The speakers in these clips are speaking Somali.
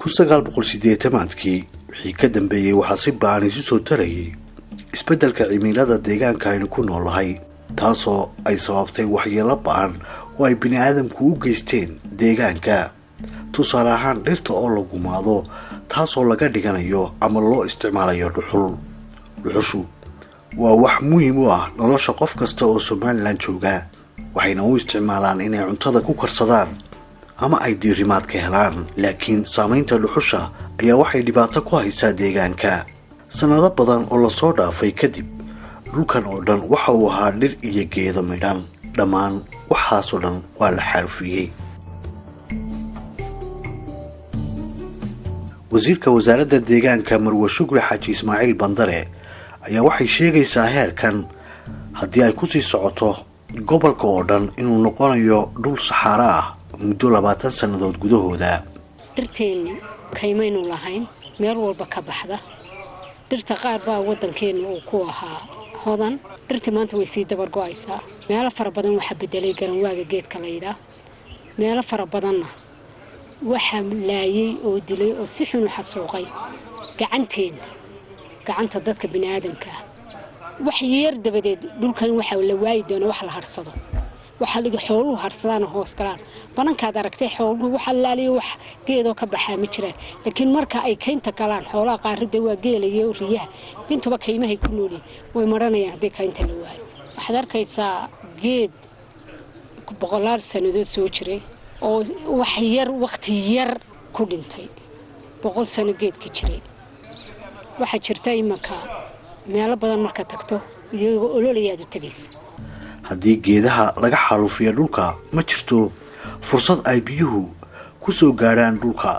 1980kii wixii ka dambeeyay waxaa si ba'an isu soo tarayay isbeddelka cimilada deegaanka aynu ku noolahay taasoo ay sababtay waxyeello ba'an oo ay bini'aadamku u geysteen deegaanka tusaale ahaan dhirta oo la gumaado taasoo laga dhiganayo ama loo isticmaalayo dhuxushu waa wax muhiim u ah nolosha qof kasta oo Somaliland jooga waxayna u isticmaalaan inay cuntada ku karsadaan ama ay diirimaad ka helaan laakiin saamaynta dhuxusha ayaa waxay dhibaato ku haysaa deegaanka sanado badan oo la soo dhaafay kadib dhulkan oo dhan waxa uu ahaa dhir iyo geedo midhan dhammaan waxaasoo dhan waa la xaalufiyey wasiirka wasaaradda deegaanka Marwo Shukri Xaaji Ismaaciil Bandare ayaa waxay sheegaysaa heerkan haddii ay ku sii socoto gobolka oo dhan inuu noqonayo dhul saxaara ah muddo 20 sanadood gudahooda dhirteena kaymaynu lahayn meel walba ka baxda dhirta qaar baa wadankeena uu ku ahaa hodan dhirta maanta way sii dabar go'aysaa meelo fara badan waxa bedelay garanwaaga geedka la yiraahdo meelo fara badanna waxa laayay oo dilay oo si xun u xasuuqay gacanta dadka bini'aadamka wax yeer dabadeed dhulkan waxa la waayay doona wax la harsado waxa laga xooluhu harsadaan hoos galaan banankaad aragtay xooluhu waxa laaliyo wax geedo ka baxaa ma jiraan laakiin marka ay kaynta galaan xoolaha qaarida waa geelayo riyaha intuba kaymahay ku noolin way maranayaan hadii kaynta la waayo waxaad arkaysaa geed boqolaal sanadood soo jiray oo wax yar waqti yar ku dhintay 100 sano geed ka jiray waxa jirta imaka meelo badan marka tagto iyagoo ololayaad u tagaysa haddii geedaha laga xaalufiyo dhulka ma jirto fursad ay biyuhu ku soo gaaraan dhulka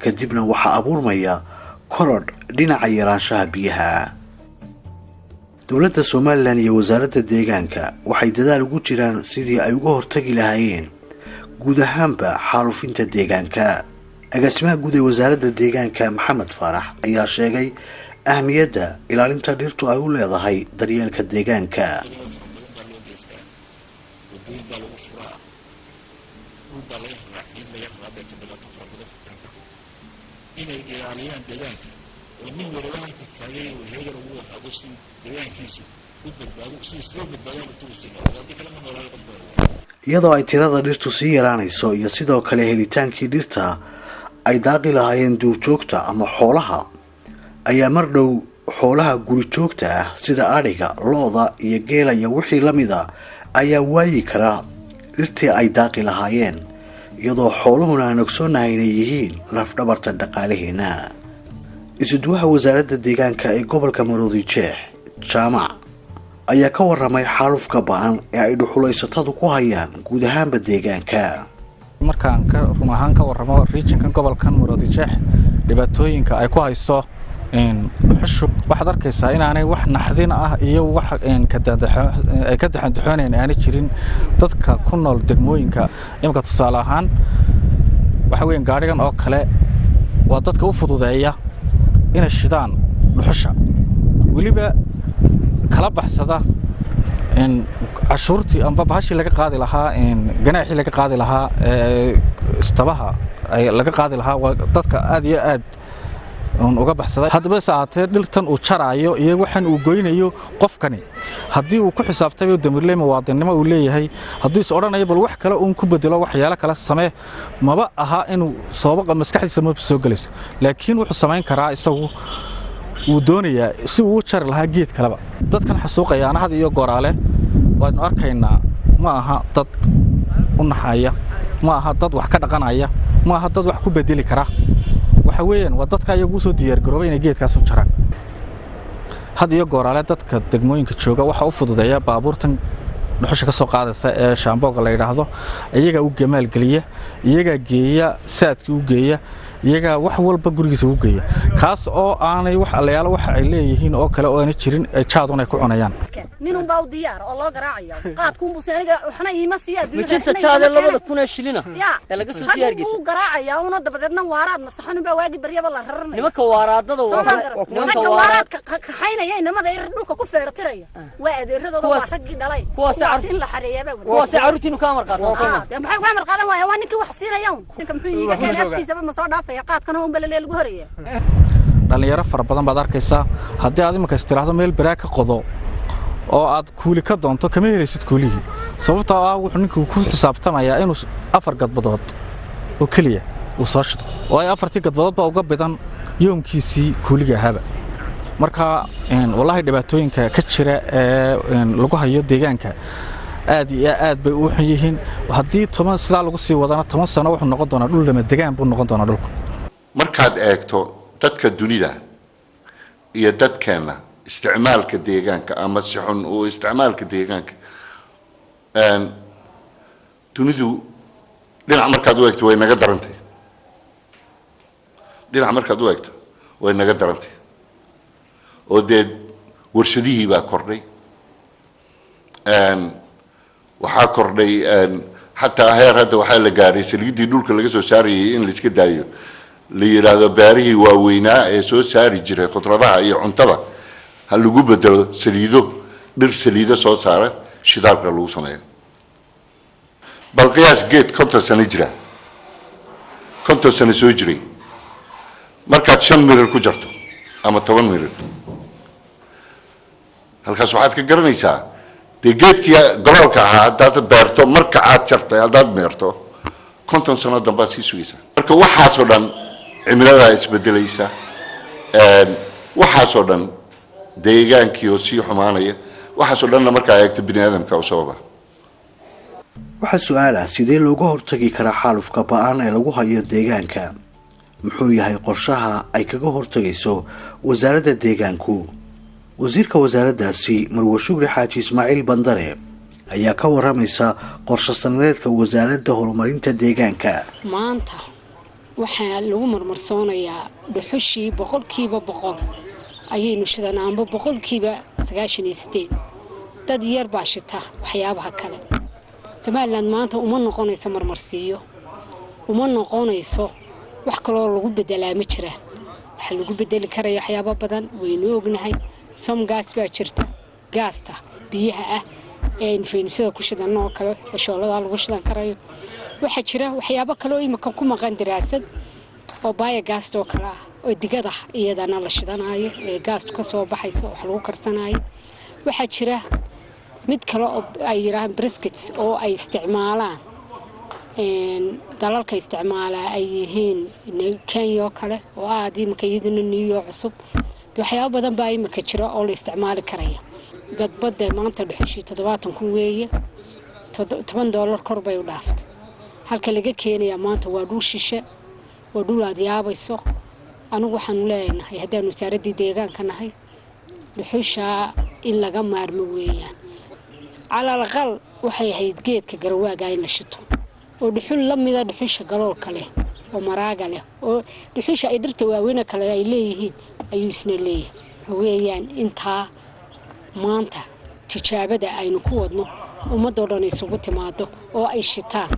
kadibna waxa abuurmaya korodh dhinaca yaraanshaha biyaha dowladda Somaliland iyo wasaaradda deegaanka waxay dadaal ugu jiraan sidii ay uga hortagi lahaayeen guud ahaanba xaalufinta deegaanka agaasimaha guud ee wasaaradda deegaanka Maxamed Faarax ayaa sheegay ahmiyadda ilaalinta dhirtu ay u leedahay daryeelka deegaanka inay ilaaliyaan deegaanka oo nin walba halka taagay oo heegar ugu wado si deegaankiisa u badbaado si isla badbaadaan intuu siino hadii kale ma noolaa qofka iyadoo ay tirada dhirtu sii yaraanayso iyo sidoo kale helitaankii dhirta ay daaqi lahaayeen duurjoogta ama xoolaha ayaa mar dhow xoolaha guri joogta ah sida adhiga looda iyo geela iyo wixii la mid ah ayaa waayi kara dhirtii ay daaqi lahaayeen iyadoo xooluhuna aan ogsoonahay inay yihiin lafdhabarta dhaqaalaheena isuduwaha wasaaradda deegaanka ee gobolka Maroodijeex Jaamac ayaa ka warramay xaalufka ba'an ee ay dhuxulaysatadu ku hayaan guud ahaanba deegaanka markaan run ahaan ka warramo regionkan gobolkan Maroodijeex dhibaatooyinka ay ku hayso dhuxushu waxaad arkaysaa inaanay wax naxdin ah iyo wax ka daxantaxooneen aan jirin dadka ku nool degmooyinka imka tusaale ahaan waxa weyn gaarigan oo kale waa dadka u fududeeya inay shidaan dhuxusha waliba kala baxsada cashuurtii amba bahashi laga qaadi lahaa ganaaxi laga qaadi lahaa istabaha ay laga qaadi lahaa dadka aad iyo aad uga baxsaday hadba saacadee dhirtan uu jaraayo iyo waxan uu goynayo qofkani hadii uu ku xisaabtay damirley muwaadinimo uu leeyahay hadii is oranayo bal wax kale uu ku bedelo waxyaalo kale samee maba aha inuu sabab maskaxdiisa ma soo galayso laakiin wuxuu sameyn karaa isagu uu doonayaa si uu jar lahaa geed kaleba dadkan xasuuqayaan had iyo goraale waan arkaynaa ma aha dad u naxaya ma aha dad wax ka dhaqanaya ma aha dad wax ku bedeli kara waxa weeyaan waa dadka ayagu soo diyaar garoobay inay geedkaas u jaraan had iyo goraale dadka degmooyinka jooga waxa u fududeeya baabuurtan dhuxusha ka soo qaadaysa ee shaambooga la yiraahdo iyaga u gamaal galiya iyaga geeya saadkii u geeya iyaga wax walba gurigiisa u geeya kaas oo aanay wax alayaal wax ay leeyihiin oo kale oo aan jirin jaaduna ku cunayaan ninun baa u diyaar oo loo garaacayo qaadku buusaniga waxna iima siya dunida jaade 2,000 shilina ee laga soo siyaargeysa uu garaacaya una dabadeedna waaraad masaxan baa waagi baryaba la rarnay nimanka waaraadada nimanka waaraadka kaxaynaya inamada ay dhulka ku feertiraya waa adeeradooda waa ragii dhalay in la xareeyaba kuwa saarutiinu ka marqaatan maxay ka marqaadan waa ninka wax siinayaan ninka muxuu iiga keenay afkiisa ma soo dhaafay horaya qaadkana un balale lagu horaya dhalinyaro fara badan baad arkaysaa haddii aad iminka istiraahdo meel baraa ka qodo oo aad kuuli ka doonto kama helaysid kuulihii sababtoo ah wuxuu ninku ku xisaabtamayaa inuu 4 gadbadood oo kaliya uu soo shido oo ay 4 gadbadood ba uga badan yoomkiisii kuuliga haba marka wallahi dhibaatooyinka ka jira ee lagu hayo deegaanka aad iyo aad bay u xun yihiin haddii 10 sida lagu sii wadana 10 sano wuxuu noqon doonaa dhul lama deegaan buu noqon doonaa dhulku markaad eegto dadka dunida iyo dadkeena isticmaalka deegaanka ama si xun oo isticmaalka deegaanka dunidu dhinac markaad u eegto way naga darantay dhinac markaad u eegto way naga darantay oo dee warshadihii baa kordhay waxaa kordhay xataa heer hadda waxaa la gaaray saliidii dhulka laga soo saarayay in la iska daayo la yiraahdo baarihii waaweynaa ee soo saari jiray khudradaha iyo cuntada ha lagu bedelo saliido dhir saliido soo saara shidaalka lagu sameeyo bal qiyaas geed 50 sano jira 50 sano soo jiray markaad 5 mirir ku jarto ama 10 mirir halkaas waxaad ka garanaysaa dee geedkii gobolka ahaa haddaad beerto marka aad jartay haddaad beerto 50 sano dambaad sii sugaysaa marka waxaasoo dhan cimilada isbedelaysa waxaasoo dhan deegaankii oo sii xumaanaya waxaasoo dhanna markaa eegto bini aadamka u sababa waxaa su-aala sidee looga hortagi karaa xaalufka ba'an ee lagu hayo deegaanka muxuu yahay qorshaha ay kaga hortagayso wasaaradda deegaanku wasiirka wasaaraddaasi marwo shukri xaaji ismaaciil bandare ayaa ka waramaysa qorshe sanadeedka wasaaradda horumarinta deegaanka maanta waxaa lagu marmarsoonayaa dhuxushii 100% ayaynu shidanaanba 98% dad yar baa shita waxyaabaha kale Somaliland maanta uma noqonayso marmarsiyo uma noqonayso wax kale oo lagu bedelaa ma jira waxa lagu bedeli karayo waxyaabo badan waynu ognahay some gas baa jirta gaasta biyaha ah ee infeksiyada ku shidan oo kale shoolada lagu shidan karayo waxa jira waxyaabo kale oo imika ku maqan daraasad oo biogas oo kale oo digada iyadana la shidanayo ee gaastu ka soo baxayso wax lagu karsanayo waxa jira mid kale oo ay yiraahdaan briskets oo ay isticmaalaan dalalka isticmaala ay yihiin Kenya oo kale oo aad imika iyaduna niyo cusub waxyaabo badan baa imika jira oo la isticmaali karayo gadbada maanta dhuxushi 70 weeye $10 kor bay u dhaaftay halka laga keenaya maanta waa dhul shishe waa dhul aad yaabayso anigu waxaan leenahay haddaan wasaaradda deegaanka nahay dhuxusha in laga maarmo weeyaan على الأقل waxay ahayd geedka garwaaga ay la shito oo dhuxul la mid ah dhuxusha galoolka leh oo maraaga leh oo dhuxusha ay dhirta waaweyn kale ay leeyihiin ayuu isna leeyahay weeyaan inta maanta tijaabada aynu ku wadno ummadoo dhan isugu timaado oo ay shitaan